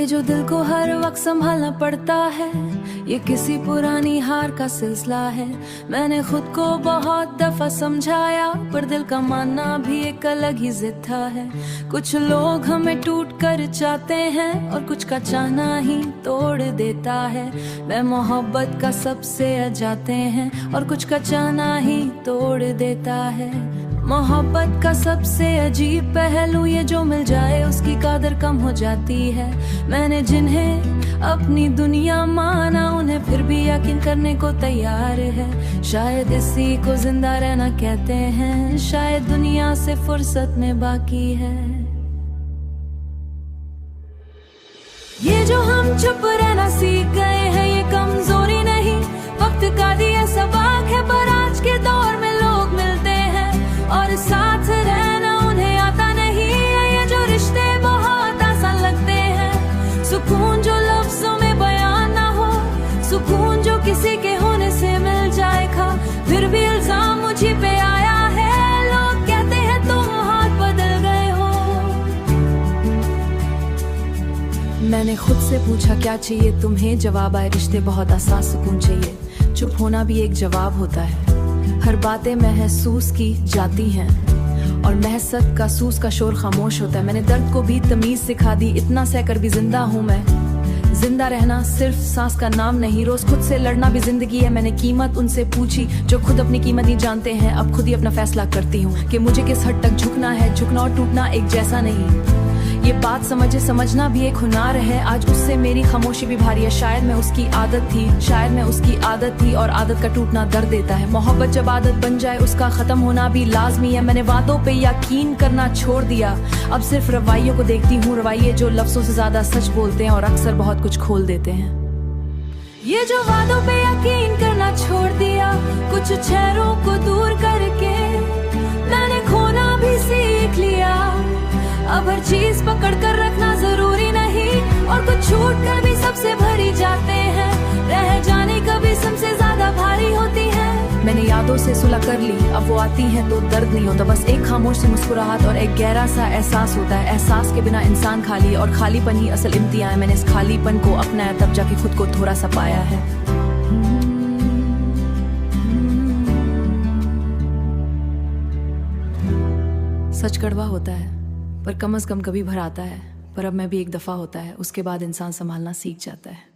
जो दिल को हर वक्त संभालना पड़ता है, ये किसी पुरानी हार का सिलसिला है। मैंने खुद को बहुत दफा समझाया, पर दिल का मानना भी एक अलग ही जिद है। कुछ लोग हमें टूट कर चाहते हैं और कुछ का चाहना ही तोड़ देता है। मैं मोहब्बत का सबसे अजाते हैं और कुछ का चाहना ही तोड़ देता है। मोहब्बत का सबसे अजीब पहलू ये, जो मिल जाए उसकी कदर कम हो जाती है। मैंने जिन्हें अपनी दुनिया माना, उन्हें फिर भी यकीन करने को तैयार है। शायद इसी को जिंदा रहना कहते हैं, शायद दुनिया से फुर्सत में बाकी है। ये जो हम चुप रहना सीख गए हैं, ये कमजोरी नहीं, वक्त का दिया सबक है। पर आज के दौर में लोग मिलते हैं और साथ रहना उन्हें आता नहीं है। ये जो रिश्ते बहुत आसान लगते हैं, सुकून जो लफ्जों में बयान ना हो, सुकून जो किसी के होने से मिल जाएगा। फिर भी इल्जाम मुझी पे आया है, लोग कहते हैं तुम हाथ बदल गए हो। मैंने खुद से पूछा क्या चाहिए तुम्हें, जवाब आए रिश्ते बहुत आसान, सुकून चाहिए। चुप होना भी एक जवाब होता है। हर बातें महसूस की जाती हैं और महसत का सूस का शोर खामोश होता है। मैंने दर्द को भी तमीज सिखा दी, इतना सहकर भी जिंदा हूँ मैं। जिंदा रहना सिर्फ सांस का नाम नहीं, रोज खुद से लड़ना भी जिंदगी है। मैंने कीमत उनसे पूछी जो खुद अपनी कीमत नहीं जानते हैं। अब खुद ही अपना फैसला करती हूँ कि मुझे किस हद तक झुकना है। झुकना और टूटना एक जैसा नहीं, ये बात समझना भी एक हुनर है। आज उससे मेरी खामोशी भी भारी है। शायद मैं उसकी आदत थी, शायद मैं उसकी आदत थी, और आदत का टूटना दर्द देता है। मोहब्बत जब आदत बन जाए, उसका खत्म होना भी लाजमी है। मैंने वादों पे यकीन करना छोड़ दिया, अब सिर्फ रवैयों को देखती हूँ। रवैये जो लफ्जों से ज्यादा सच बोलते हैं और अक्सर बहुत कुछ खोल देते हैं। ये जो वादों पे यकीन करना छोड़ दिया, कुछ चेहरों को दूर करके मैंने खोना भी सीख लिया। अब हर चीज पकड़ कर रखना जरूरी नहीं, और कुछ छूट कर भी सबसे भरी जाते हैं। रह जाने कभी सबसे ज्यादा भारी होती है। मैंने यादों से सुलह कर ली, अब वो आती हैं तो दर्द नहीं होता, बस एक खामोश सी मुस्कुराहट और एक गहरा सा एहसास होता है। एहसास के बिना इंसान खाली, और खालीपन ही असल इम्तिहान है। मैंने इस खालीपन को अपनाया, तब जाके खुद को थोड़ा सा पाया है। सच कड़वा होता है, पर कम से कम कभी भर आता है। पर अब मैं भी एक दफा होता है, उसके बाद इंसान संभालना सीख जाता है।